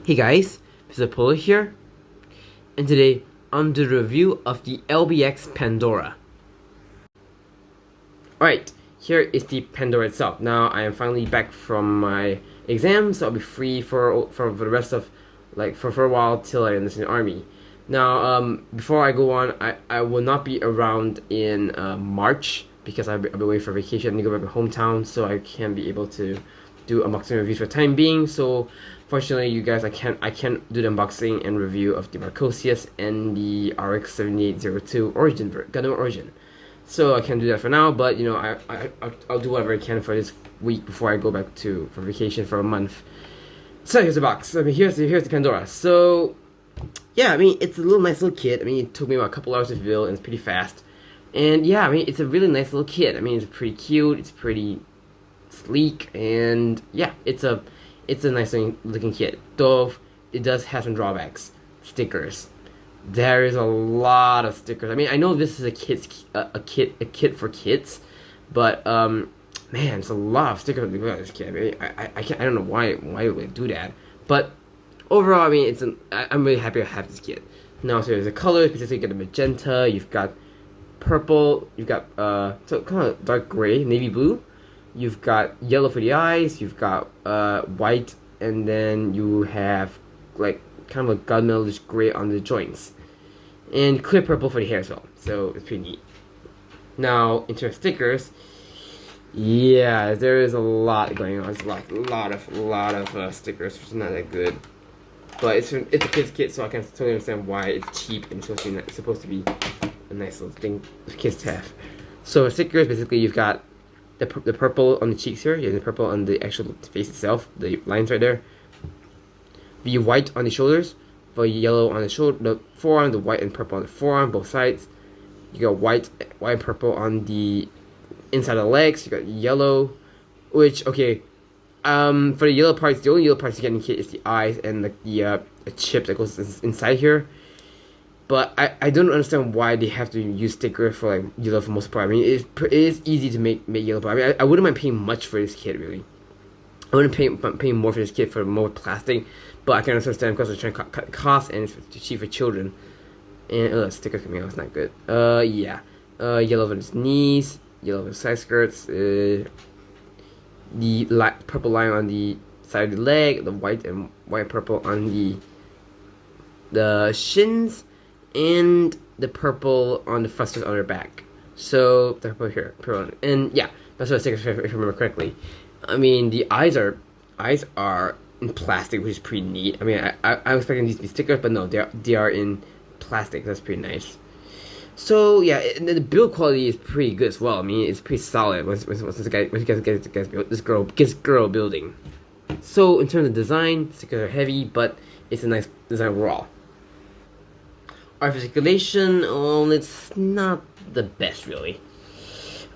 Hey guys, Mr. Polo here, and today I'm doing a review of the LBX Pandora. Alright, here is the Pandora itself. Now I am finally back from my exam, so I'll be free for the rest of, for a while till I enlist in the army. Now, before I go on, I will not be around in March because I'll be away for vacation. I need to go back to my hometown, so I can't be able to do unboxing reviews for the time being. So fortunately, you guys, I can't do the unboxing and review of the Marcosius and the RX 7802 Gundam Origin. So I can't do that for now, but you know, I'll do whatever I can for this week before I go back for vacation for a month. So here's the box. I mean, here's the Pandora. So yeah, I mean, it's a nice little kit. I mean, it took me about a couple hours to build, and it's pretty fast. And yeah, I mean, it's a really nice little kit. I mean, it's pretty cute. It's pretty sleek, and yeah, it's a nice looking kit. Though it does have some drawbacks. Stickers. There is a lot of stickers. I mean, I know this is a kit for kids, but man, it's a lot of stickers on this kit. I mean, I don't know why would they do that, but overall, I mean, I'm really happy to have this kit. Now, so there's the colors. Basically, you get the magenta. You've got purple. You've got so kind of dark gray, navy blue. You've got yellow for the eyes. You've got white, and then you have like kind of a gunmetal gray on the joints, and clear purple for the hair as well. So it's pretty neat. Now, in terms of stickers, yeah, there is a lot going on. It's like a lot of stickers, which is not that good. But it's a kid's kit, so I can totally understand why it's cheap and it's supposed to be a nice little thing for kids to have. So stickers, basically, you've got the purple on the cheeks here. You have the purple on the actual face itself, the lines right there. The white on the shoulders, the yellow on the forearm, the white and purple on the forearm, both sides. You got white and purple on the inside of the legs. You got yellow, which, okay, for the yellow parts, the only yellow parts you get in the kit is the eyes and the chip that goes inside here. But I don't understand why they have to use sticker for like yellow for most part. I mean, it is easy to make yellow, but I mean, I wouldn't mind paying much for this kit, really. I wouldn't pay more for this kit for more plastic, but I can understand because they're trying to cut costs and it's cheap for children. And sticker coming out is not good. Yeah, yellow for his knees, yellow for his side skirts, the purple line on the side of the leg, the white and purple on the shins, and the purple on the thrusters on their back. So the purple here, purple, and yeah, that's what the stickers, if I remember correctly. I mean, the eyes are in plastic, which is pretty neat. I mean, I'm expecting these to be stickers, but no, they are in plastic. That's pretty nice. So yeah, and the build quality is pretty good as well. I mean, it's pretty solid once you guys get this girl building. So in terms of design, stickers are heavy, but it's a nice design overall. Articulation, it's not the best really.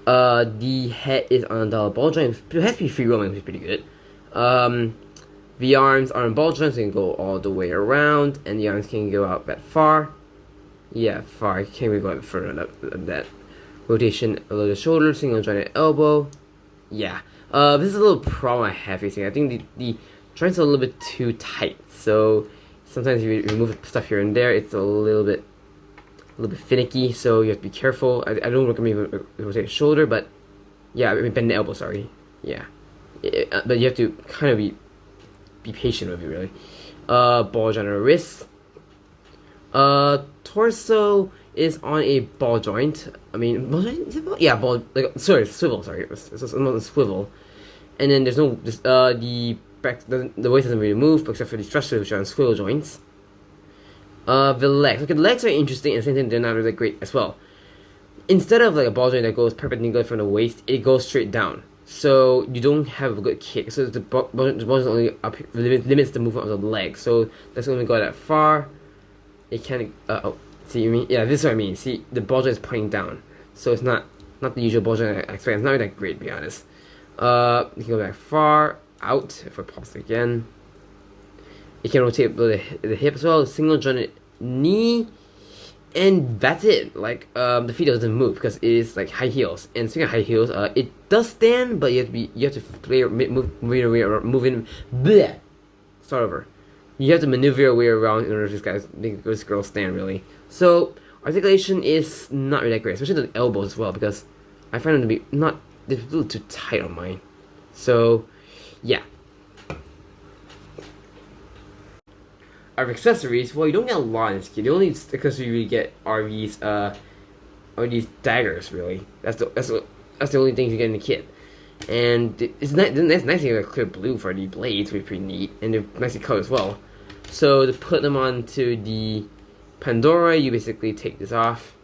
The head is on a dollar ball joint. It has to be free rolling, which is pretty good. The arms are on ball joints, so you can go all the way around, and the arms can go out that far. Yeah, far. I can't really go out further than that. Rotation below the shoulder, single jointed elbow. Yeah. This is a little problem I have facing. I think the joints are a little bit too tight, so sometimes if you remove stuff here and there, it's a little bit finicky, so you have to be careful. I don't recommend rotate the shoulder, but yeah, I mean bend the elbow, sorry. Yeah. But you have to kind of be patient with it, really. Ball joint on the wrist. Torso is on a ball joint. I mean, ball joint? Is it ball? Yeah, swivel, sorry. It's a swivel. And then there's no, the waist doesn't really move, except for the thrusters, which are on swivel joints. The legs. Okay, the legs are interesting, and at the same time, they're not really great as well. Instead of like a ball joint that goes perpendicular from the waist, it goes straight down. So you don't have a good kick. So the ball joint only limits the movement of the leg. So that's only go that far. It can't. See, you mean? Yeah, this is what I mean. See, the ball joint is pointing down, so it's not the usual ball joint I expect. It's not really that great, to be honest. You can go back far out if I pause again. You can rotate the hip as well, single jointed knee, and that's it. Like the feet doesn't move because it is like high heels. And speaking of high heels, it does stand, but you have to move in. Bleh. Start over. you have to maneuver your way around in order to make this girl stand, really. So articulation is not really that great, especially the elbows as well, because I find them to be not, they're a little too tight on mine. So yeah. Of accessories, well, you don't get a lot in this kit. The only accessory you really get are these daggers. Really, that's the only thing you get in the kit. And it's nice. It's nice to get a clear blue for the blades, which is pretty neat, and they're nicely colored as well. So to put them onto the Pandora, you basically take this off,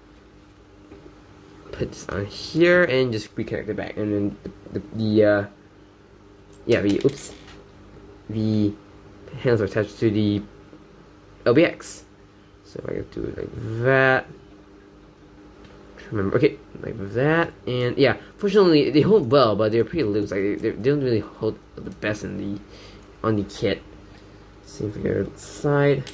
put this on here, and just reconnect it back, and then the handles are attached to the LBX. So if I can do it like that. Remember, okay, like that, and yeah. Fortunately, they hold well, but they're pretty loose. Like they don't really hold the best on the kit. Same for the other side.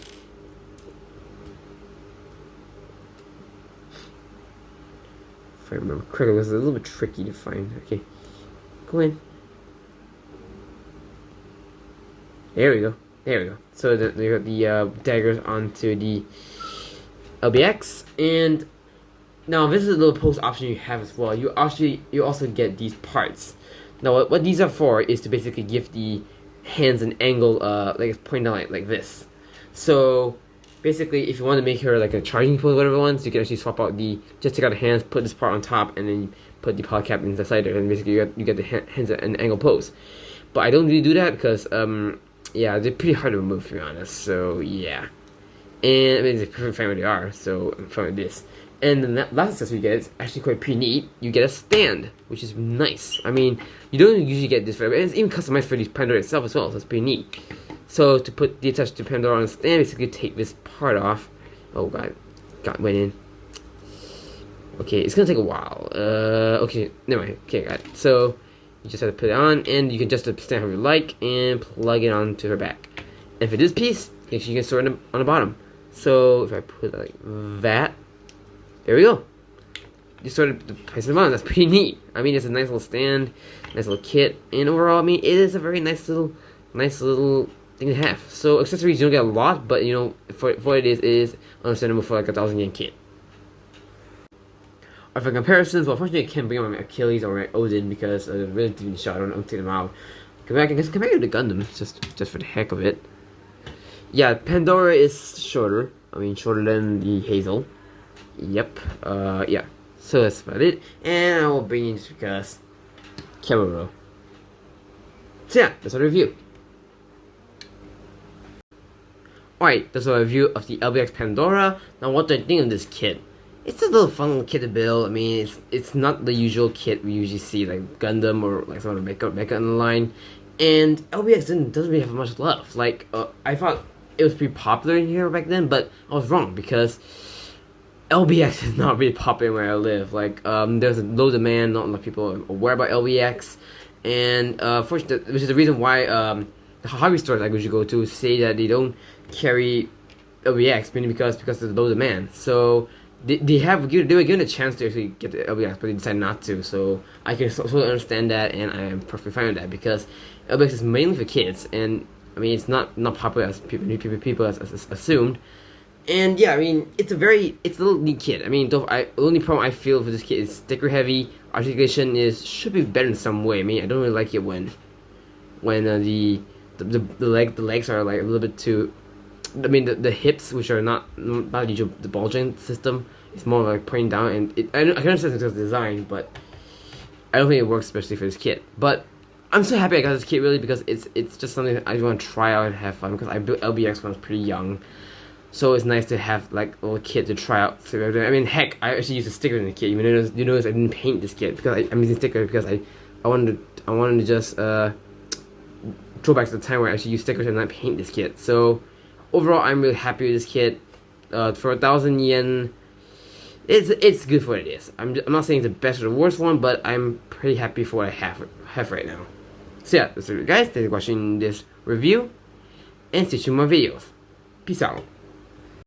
If I remember correctly, it was a little bit tricky to find. Okay, go in. There we go. There we go. So they got the daggers onto the LBX, and now this is a little post option you have as well. You also get these parts. Now what these are for is to basically give the hands an angle, like it's pointing out like this. So basically, if you want to make her like a charging pose, whatever ones, you can actually swap out just take out the hands, put this part on top, and then put the poly cap inside there, and basically you get the hands at an angle pose. But I don't really do that because yeah, they're pretty hard to remove, to be honest. So yeah, and I mean, it's perfect fine where they are. So I'm fine with this. And the last accessory you get is actually quite pretty neat. You get a stand, which is nice. I mean, you don't usually get this, and it's even customized for the Pandora itself as well, so it's pretty neat. So to put the attached to Pandora on the stand, basically take this part off. Oh god, went in. Okay, it's gonna take a while. Okay, never mind. Okay, got it. So you just have to put it on, and you can adjust the stand however you like, and plug it onto her back. And for this piece, you can store it on the bottom. So if I put it like that. There we go. You sort of place them on. That's pretty neat. I mean, it's a nice little stand, nice little kit, and overall, I mean, it is a very nice little thing to have. So accessories, you don't get a lot, but you know, for what it is understandable for like a 1,000 yen kit. Or for comparisons, well, unfortunately, I can't bring on my Achilles or my Odin because of the really deep shot. I don't take them out. I guess compare it to Gundam, just for the heck of it. Yeah, Pandora is shorter. I mean, shorter than the Hazel. Yep, yeah, so that's about it, and I will bring in just because camera roll. So yeah, that's our review. Alright, that's our review of the LBX Pandora. Now what do I think of this kit? It's a little fun little kit to build. I mean, it's not the usual kit we usually see, like Gundam or like some other mecha on the line, and LBX doesn't really have much love. Like, I thought it was pretty popular in here back then, but I was wrong, because LBX is not really popular where I live. Like, there's a low demand, not a lot of people are aware about LBX, and fortunately, which is the reason why the hobby stores I usually go to say that they don't carry LBX, mainly because of the low demand. So they were given a chance to actually get the LBX, but they decided not to. So I can totally understand that, and I am perfectly fine with that, because LBX is mainly for kids, and I mean, it's not popular as people as assumed. And yeah, I mean, it's a little neat kit. I mean, the only problem I feel for this kit is sticker heavy. Articulation should be better in some way. I mean, I don't really like it when the legs are like a little bit too. I mean, the hips, which are not usual, the ball joint system, it's more like pointing down, and I can understand it's because of the design, but I don't think it works especially for this kit. But I'm so happy I got this kit, really, because it's just something that I want to try out and have fun, because I built LBX when I was pretty young. So it's nice to have like a little kit to try out. I mean, heck, I actually used a sticker in the kit. Even though you notice I didn't paint this kit, because I'm using stickers because I wanted to just throw back to the time where I actually use stickers and not paint this kit. So overall, I'm really happy with this kit. For 1,000 yen, it's good for what it is. I'm not saying it's the best or the worst one, but I'm pretty happy for what I have right now. So yeah, that's it, guys. Thanks for watching this review, and stay tuned for more videos. Peace out.